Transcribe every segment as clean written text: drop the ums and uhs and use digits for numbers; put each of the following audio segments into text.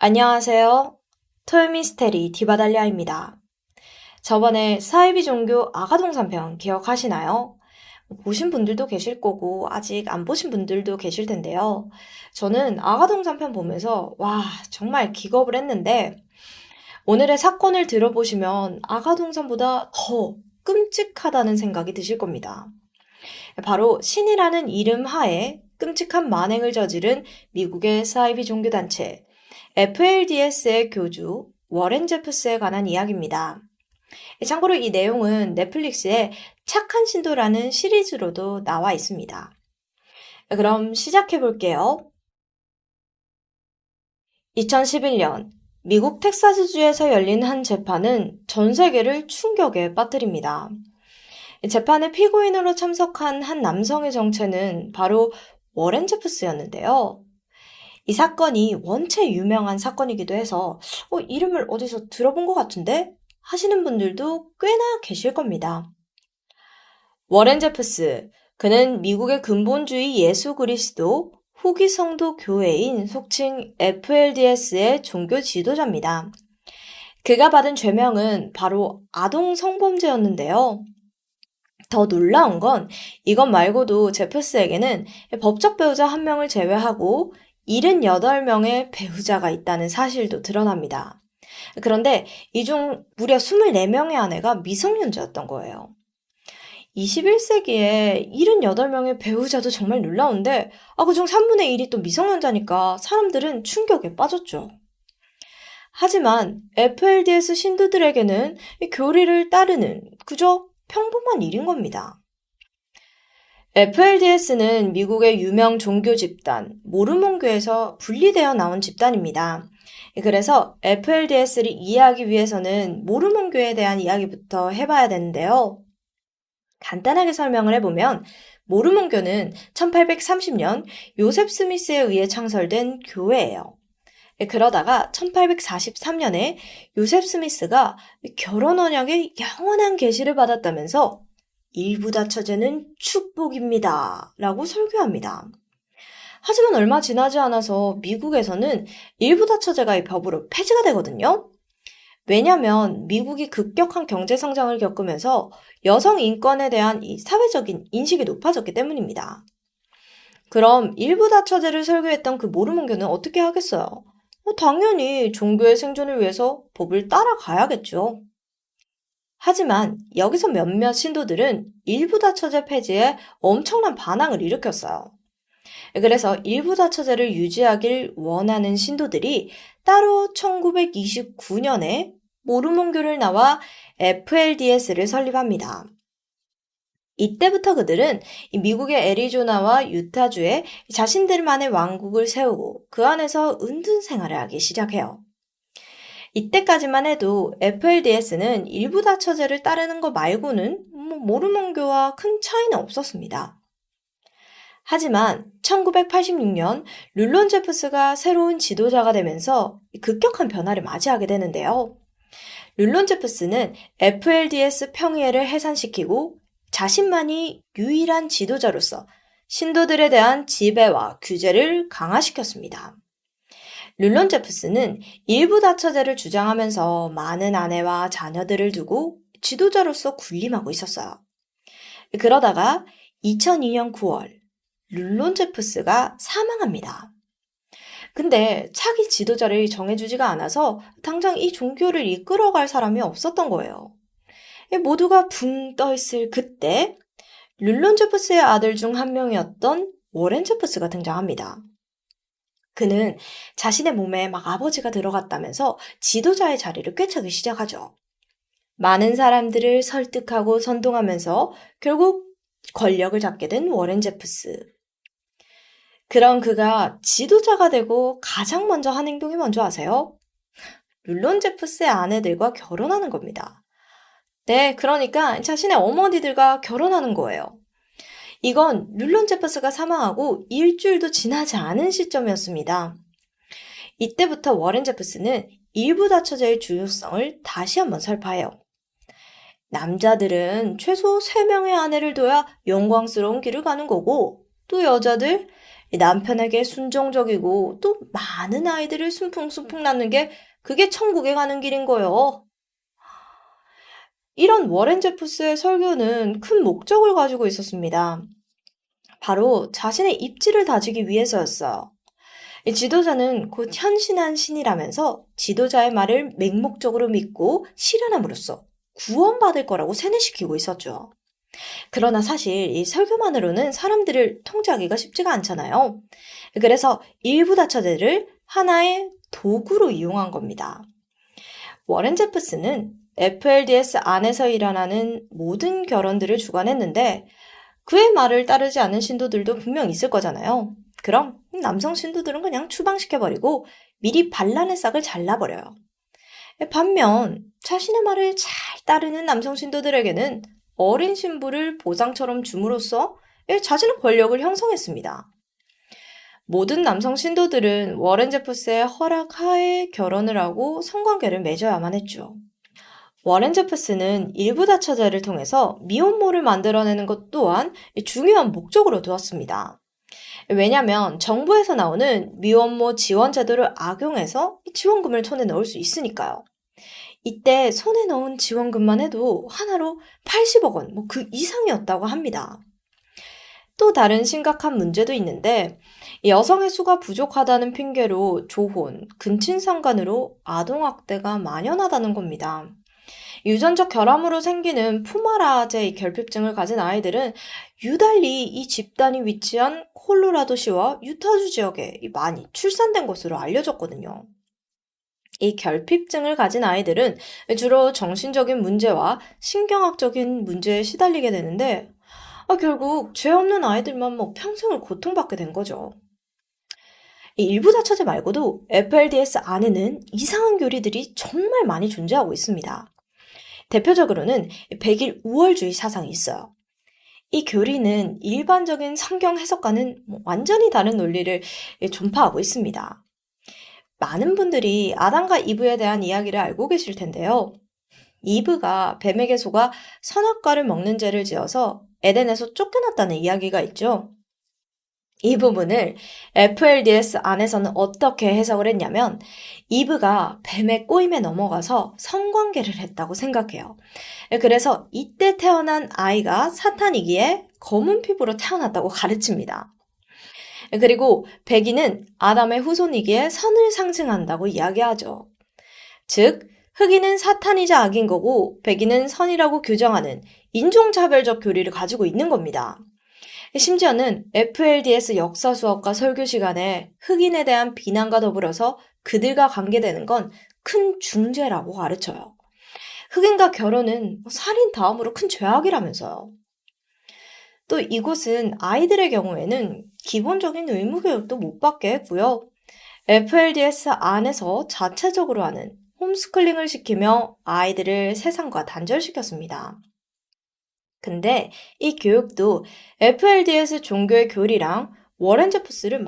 안녕하세요. 토요미스테리 디바달리아입니다. 저번에 사이비 종교 아가동산편 기억하시나요? 보신 분들도 계실 거고 아직 안 보신 분들도 계실 텐데요. 저는 아가동산편 보면서 와 정말 기겁을 했는데 오늘의 사건을 들어보시면 아가동산보다 더 끔찍하다는 생각이 드실 겁니다. 바로 신이라는 이름 하에 끔찍한 만행을 저지른 미국의 사이비 종교단체 FLDS의 교주 워렌 제프스에 관한 이야기입니다. 참고로 이 내용은 넷플릭스의 착한 신도라는 시리즈로도 나와 있습니다. 그럼 시작해 볼게요. 2011년 미국 텍사스주에서 열린 한 재판은 전 세계를 충격에 빠뜨립니다. 재판에 피고인으로 참석한 한 남성의 정체는 바로 워렌 제프스였는데요. 이 사건이 원체 유명한 사건이기도 해서 이름을 어디서 들어본 것 같은데? 하시는 분들도 꽤나 계실 겁니다. 워렌 제프스, 그는 미국의 근본주의 예수 그리스도 후기 성도 교회인 속칭 FLDS의 종교 지도자입니다. 그가 받은 죄명은 바로 아동 성범죄였는데요. 더 놀라운 건 이것 말고도 제프스에게는 법적 배우자 1명을 제외하고 78명의 배우자가 있다는 사실도 드러납니다. 그런데 이 중 무려 24명의 아내가 미성년자였던 거예요. 21세기에 78명의 배우자도 정말 놀라운데 그중 3분의 1이 또 미성년자니까 사람들은 충격에 빠졌죠. 하지만 FLDS 신도들에게는 이 교리를 따르는 그저 평범한 일인 겁니다. FLDS는 미국의 유명 종교 집단 모르몬교에서 분리되어 나온 집단입니다. 그래서 FLDS를 이해하기 위해서는 모르몬교에 대한 이야기부터 해봐야 되는데요. 간단하게 설명을 해보면 모르몬교는 1830년 요셉 스미스에 의해 창설된 교회예요. 그러다가 1843년에 요셉 스미스가 결혼 언약의 영원한 계시를 받았다면서 일부 다처제는 축복입니다. 라고 설교합니다. 하지만 얼마 지나지 않아서 미국에서는 일부 다처제가 이 법으로 폐지가 되거든요. 왜냐하면 미국이 급격한 경제 성장을 겪으면서 여성 인권에 대한 이 사회적인 인식이 높아졌기 때문입니다. 그럼 일부 다처제를 설교했던 그 모르몬교는 어떻게 하겠어요? 당연히 종교의 생존을 위해서 법을 따라가야겠죠. 하지만 여기서 몇몇 신도들은 일부 다처제 폐지에 엄청난 반항을 일으켰어요. 그래서 일부 다처제를 유지하길 원하는 신도들이 따로 1929년에 모르몬교를 나와 FLDS를 설립합니다. 이때부터 그들은 미국의 애리조나와 유타주에 자신들만의 왕국을 세우고 그 안에서 은둔 생활을 하기 시작해요. 이때까지만 해도 FLDS는 일부 다처제를 따르는 것 말고는 모르몬교와 큰 차이는 없었습니다. 하지만 1986년 룰론 제프스가 새로운 지도자가 되면서 급격한 변화를 맞이하게 되는데요. 룰론 제프스는 FLDS 평의회를 해산시키고 자신만이 유일한 지도자로서 신도들에 대한 지배와 규제를 강화시켰습니다. 룰론 제프스는 일부 다처제를 주장하면서 많은 아내와 자녀들을 두고 지도자로서 군림하고 있었어요. 그러다가 2002년 9월 룰론 제프스가 사망합니다. 근데 차기 지도자를 정해주지가 않아서 당장 이 종교를 이끌어갈 사람이 없었던 거예요. 모두가 붕 떠있을 그때 룰론 제프스의 아들 중 한 명이었던 워렌 제프스가 등장합니다. 그는 자신의 몸에 막 아버지가 들어갔다면서 지도자의 자리를 꿰차기 시작하죠. 많은 사람들을 설득하고 선동하면서 결국 권력을 잡게 된 워렌 제프스. 그런 그가 지도자가 되고 가장 먼저 한 행동이 뭔지 아세요? 룰론 제프스의 아내들과 결혼하는 겁니다. 네, 그러니까 자신의 어머니들과 결혼하는 거예요. 이건 룰론 제프스가 사망하고 일주일도 지나지 않은 시점이었습니다. 이때부터 워렌 제프스는 일부 다처제의 중요성을 다시 한번 설파해요. 남자들은 최소 3명의 아내를 둬야 영광스러운 길을 가는 거고 또 여자들 이 남편에게 순종적이고 또 많은 아이들을 순풍순풍 낳는 게 그게 천국에 가는 길인 거예요. 이런 워렌 제프스의 설교는 큰 목적을 가지고 있었습니다. 바로 자신의 입지를 다지기 위해서였어요. 이 지도자는 곧 현신한 신이라면서 지도자의 말을 맹목적으로 믿고 실현함으로써 구원받을 거라고 세뇌시키고 있었죠. 그러나 사실 이 설교만으로는 사람들을 통제하기가 쉽지가 않잖아요. 그래서 일부 다처제를 하나의 도구로 이용한 겁니다. 워렌 제프스는 FLDS 안에서 일어나는 모든 결혼들을 주관했는데 그의 말을 따르지 않는 신도들도 분명 있을 거잖아요. 그럼 남성 신도들은 그냥 추방시켜버리고 미리 반란의 싹을 잘라버려요. 반면 자신의 말을 잘 따르는 남성 신도들에게는 어린 신부를 보상처럼 줌으로써 자신의 권력을 형성했습니다. 모든 남성 신도들은 워렌 제프스의 허락 하에 결혼을 하고 성관계를 맺어야만 했죠. 워렌 제프스는 일부 다처제를 통해서 미혼모를 만들어내는 것 또한 중요한 목적으로 두었습니다. 왜냐하면 정부에서 나오는 미혼모 지원 제도를 악용해서 지원금을 손에 넣을 수 있으니까요. 이때 손에 넣은 지원금만 해도 하나로 80억 원, 그 이상이었다고 합니다. 또 다른 심각한 문제도 있는데 여성의 수가 부족하다는 핑계로 조혼, 근친상간으로 아동학대가 만연하다는 겁니다. 유전적 결함으로 생기는 푸마라제 결핍증을 가진 아이들은 유달리 이 집단이 위치한 콜로라도시와 유타주 지역에 많이 출산된 것으로 알려졌거든요. 이 결핍증을 가진 아이들은 주로 정신적인 문제와 신경학적인 문제에 시달리게 되는데 결국 죄 없는 아이들만 평생을 고통받게 된 거죠. 이 일부 다처제 말고도 FLDS 안에는 이상한 교리들이 정말 많이 존재하고 있습니다. 대표적으로는 백일 우월주의 사상이 있어요. 이 교리는 일반적인 성경 해석과는 완전히 다른 논리를 전파하고 있습니다. 많은 분들이 아담과 이브에 대한 이야기를 알고 계실 텐데요. 이브가 뱀에게 속아 선악과를 먹는 죄를 지어서 에덴에서 쫓겨났다는 이야기가 있죠. 이 부분을 FLDS 안에서는 어떻게 해석을 했냐면 이브가 뱀의 꼬임에 넘어가서 성관계를 했다고 생각해요. 그래서 이때 태어난 아이가 사탄이기에 검은 피부로 태어났다고 가르칩니다. 그리고 백인은 아담의 후손이기에 선을 상징한다고 이야기하죠. 즉, 흑인은 사탄이자 악인 거고 백인은 선이라고 규정하는 인종차별적 교리를 가지고 있는 겁니다. 심지어는 FLDS 역사 수업과 설교 시간에 흑인에 대한 비난과 더불어서 그들과 관계되는 건 큰 중죄라고 가르쳐요. 흑인과 결혼은 살인 다음으로 큰 죄악이라면서요. 또 이곳은 아이들의 경우에는 기본적인 의무교육도 못 받게 했고요. FLDS 안에서 자체적으로 하는 홈스쿨링을 시키며 아이들을 세상과 단절시켰습니다. 근데 이 교육도 FLDS 종교의 교리랑 워렌 제프스를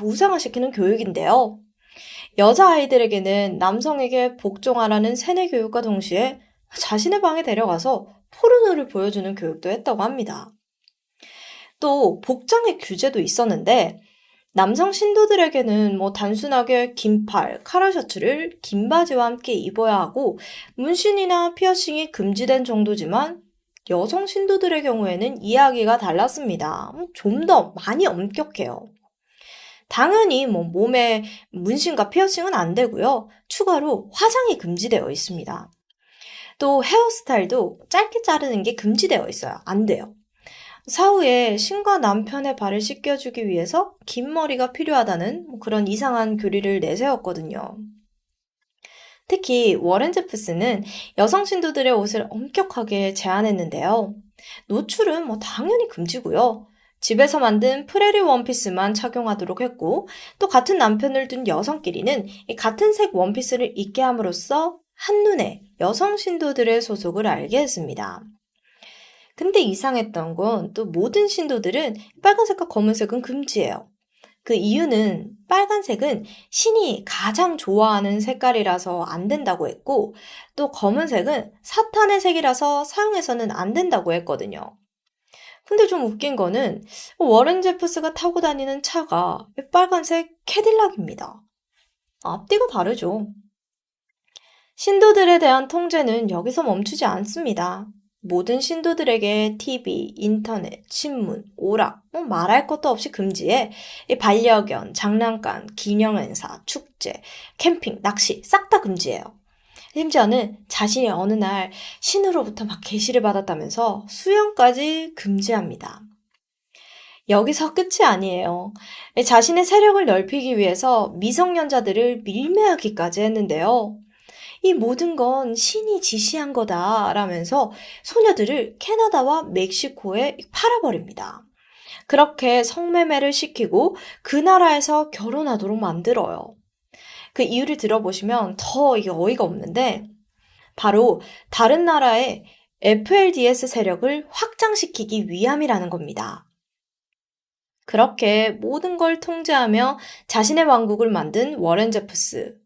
우상화시키는 교육인데요. 여자아이들에게는 남성에게 복종하라는 세뇌 교육과 동시에 자신의 방에 데려가서 포르노를 보여주는 교육도 했다고 합니다. 또 복장의 규제도 있었는데 남성 신도들에게는 단순하게 긴팔, 카라 셔츠를 긴 바지와 함께 입어야 하고 문신이나 피어싱이 금지된 정도지만 여성 신도들의 경우에는 이야기가 달랐습니다. 좀 더 많이 엄격해요. 당연히 몸에 문신과 피어싱은 안 되고요. 추가로 화장이 금지되어 있습니다. 또 헤어스타일도 짧게 자르는 게 금지되어 있어요. 안 돼요. 사후에 신과 남편의 발을 씻겨주기 위해서 긴 머리가 필요하다는 그런 이상한 교리를 내세웠거든요. 특히 워렌 제프스는 여성 신도들의 옷을 엄격하게 제한했는데요. 노출은 당연히 금지고요. 집에서 만든 프레리 원피스만 착용하도록 했고 또 같은 남편을 둔 여성끼리는 같은 색 원피스를 입게 함으로써 한눈에 여성 신도들의 소속을 알게 했습니다. 근데 이상했던 건 또 모든 신도들은 빨간색과 검은색은 금지예요. 그 이유는 빨간색은 신이 가장 좋아하는 색깔이라서 안 된다고 했고 또 검은색은 사탄의 색이라서 사용해서는 안 된다고 했거든요. 근데 좀 웃긴 거는 워렌 제프스가 타고 다니는 차가 빨간색 캐딜락입니다. 앞뒤가 다르죠. 신도들에 대한 통제는 여기서 멈추지 않습니다. 모든 신도들에게 TV, 인터넷, 신문, 오락, 말할 것도 없이 금지해 반려견, 장난감, 기념행사, 축제, 캠핑, 낚시 싹 다 금지해요. 심지어는 자신이 어느 날 신으로부터 막 계시를 받았다면서 수영까지 금지합니다. 여기서 끝이 아니에요. 자신의 세력을 넓히기 위해서 미성년자들을 밀매하기까지 했는데요. 이 모든 건 신이 지시한 거다라면서 소녀들을 캐나다와 멕시코에 팔아버립니다. 그렇게 성매매를 시키고 그 나라에서 결혼하도록 만들어요. 그 이유를 들어보시면 더 이게 어이가 없는데 바로 다른 나라의 FLDS 세력을 확장시키기 위함이라는 겁니다. 그렇게 모든 걸 통제하며 자신의 왕국을 만든 워렌 제프스.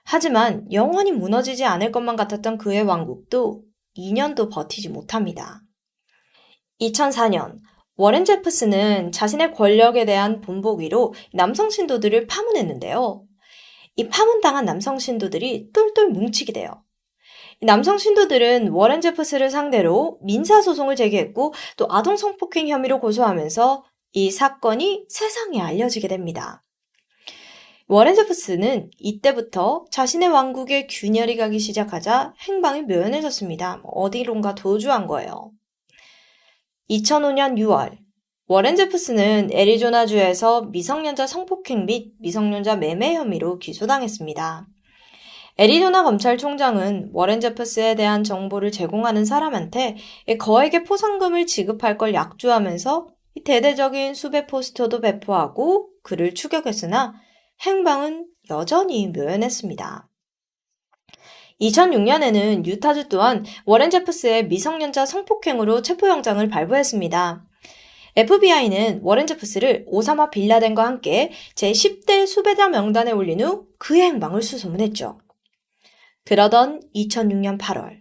하지만 영원히 무너지지 않을 것만 같았던 그의 왕국도 2년도 버티지 못합니다. 2004년 워렌 제프스는 자신의 권력에 대한 본보기로 남성 신도들을 파문했는데요. 이 파문당한 남성 신도들이 똘똘 뭉치게 돼요. 남성 신도들은 워렌 제프스를 상대로 민사소송을 제기했고 또 아동 성폭행 혐의로 고소하면서 이 사건이 세상에 알려지게 됩니다. 워렌 제프스는 이때부터 자신의 왕국에 균열이 가기 시작하자 행방이 묘연해졌습니다. 어디론가 도주한 거예요. 2005년 6월 워렌 제프스는 애리조나주에서 미성년자 성폭행 및 미성년자 매매 혐의로 기소당했습니다. 애리조나 검찰총장은 워렌 제프스에 대한 정보를 제공하는 사람한테 거액의 포상금을 지급할 걸 약조하면서 대대적인 수배 포스터도 배포하고 그를 추격했으나 행방은 여전히 묘연했습니다. 2006년에는 유타주 또한 워렌 제프스의 미성년자 성폭행으로 체포영장을 발부했습니다. FBI는 워렌 제프스를 오사마 빌라덴과 함께 제10대 수배자 명단에 올린 후 그의 행방을 수소문했죠. 그러던 2006년 8월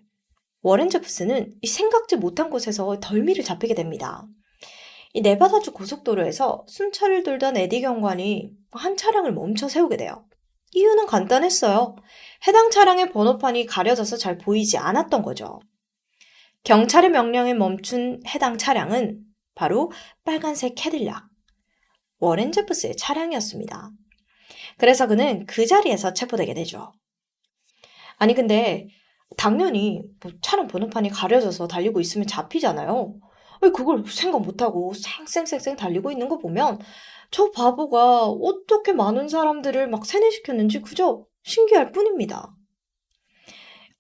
워렌 제프스는 생각지 못한 곳에서 덜미를 잡히게 됩니다. 이 네바다주 고속도로에서 순찰을 돌던 에디 경관이 한 차량을 멈춰 세우게 돼요. 이유는 간단했어요. 해당 차량의 번호판이 가려져서 잘 보이지 않았던 거죠. 경찰의 명령에 멈춘 해당 차량은 바로 빨간색 캐딜락, 워렌 제프스의 차량이었습니다. 그래서 그는 그 자리에서 체포되게 되죠. 아니 근데 당연히 차량 번호판이 가려져서 달리고 있으면 잡히잖아요. 그걸 생각 못하고 쌩쌩쌩쌩 달리고 있는 거 보면 저 바보가 어떻게 많은 사람들을 막 세뇌시켰는지 그저 신기할 뿐입니다.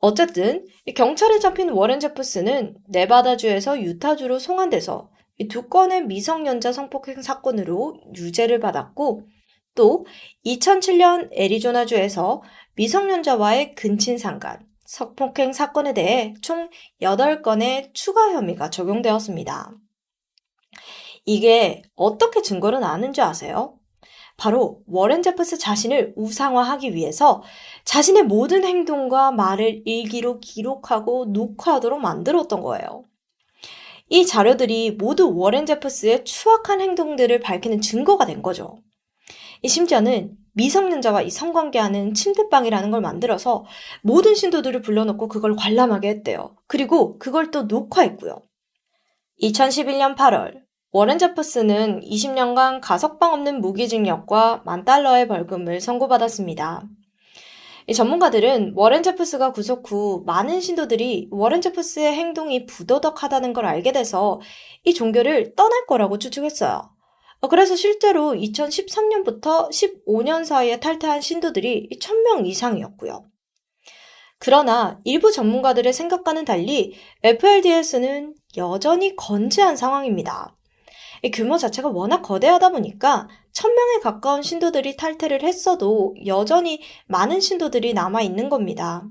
어쨌든 경찰에 잡힌 워렌 제프스는 네바다주에서 유타주로 송환돼서 이 2건의 미성년자 성폭행 사건으로 유죄를 받았고 또 2007년 애리조나주에서 미성년자와의 근친상간, 성폭행 사건에 대해 총 8건의 추가 혐의가 적용되었습니다. 이게 어떻게 증거를 나는지 아세요? 바로 워렌 제프스 자신을 우상화하기 위해서 자신의 모든 행동과 말을 일기로 기록하고 녹화하도록 만들었던 거예요. 이 자료들이 모두 워렌 제프스의 추악한 행동들을 밝히는 증거가 된 거죠. 심지어는 미성년자와 이 성관계하는 침대방이라는 걸 만들어서 모든 신도들을 불러놓고 그걸 관람하게 했대요. 그리고 그걸 또 녹화했고요. 2011년 8월 워렌 제프스는 20년간 가석방 없는 무기징역과 $10,000의 벌금을 선고받았습니다. 이 전문가들은 워렌 제프스가 구속 후 많은 신도들이 워렌 제프스의 행동이 부도덕하다는 걸 알게 돼서 이 종교를 떠날 거라고 추측했어요. 그래서 실제로 2013년부터 15년 사이에 탈퇴한 신도들이 1,000명 이상이었고요. 그러나 일부 전문가들의 생각과는 달리 FLDS는 여전히 건재한 상황입니다. 규모 자체가 워낙 거대하다 보니까 1,000명에 가까운 신도들이 탈퇴를 했어도 여전히 많은 신도들이 남아있는 겁니다.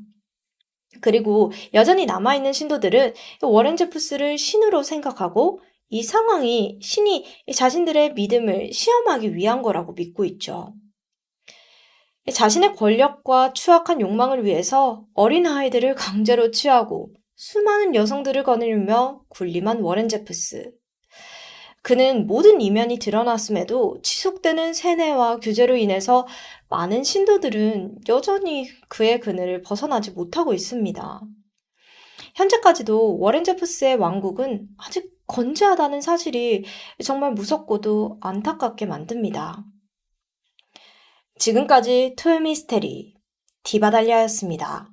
그리고 여전히 남아있는 신도들은 워렌 제프스를 신으로 생각하고 이 상황이 신이 자신들의 믿음을 시험하기 위한 거라고 믿고 있죠. 자신의 권력과 추악한 욕망을 위해서 어린 아이들을 강제로 취하고 수많은 여성들을 거느리며 군림한 워렌 제프스. 그는 모든 이면이 드러났음에도 지속되는 세뇌와 규제로 인해서 많은 신도들은 여전히 그의 그늘을 벗어나지 못하고 있습니다. 현재까지도 워렌 제프스의 왕국은 아직 건재하다는 사실이 정말 무섭고도 안타깝게 만듭니다. 지금까지 토요미스테리 디바달리아였습니다.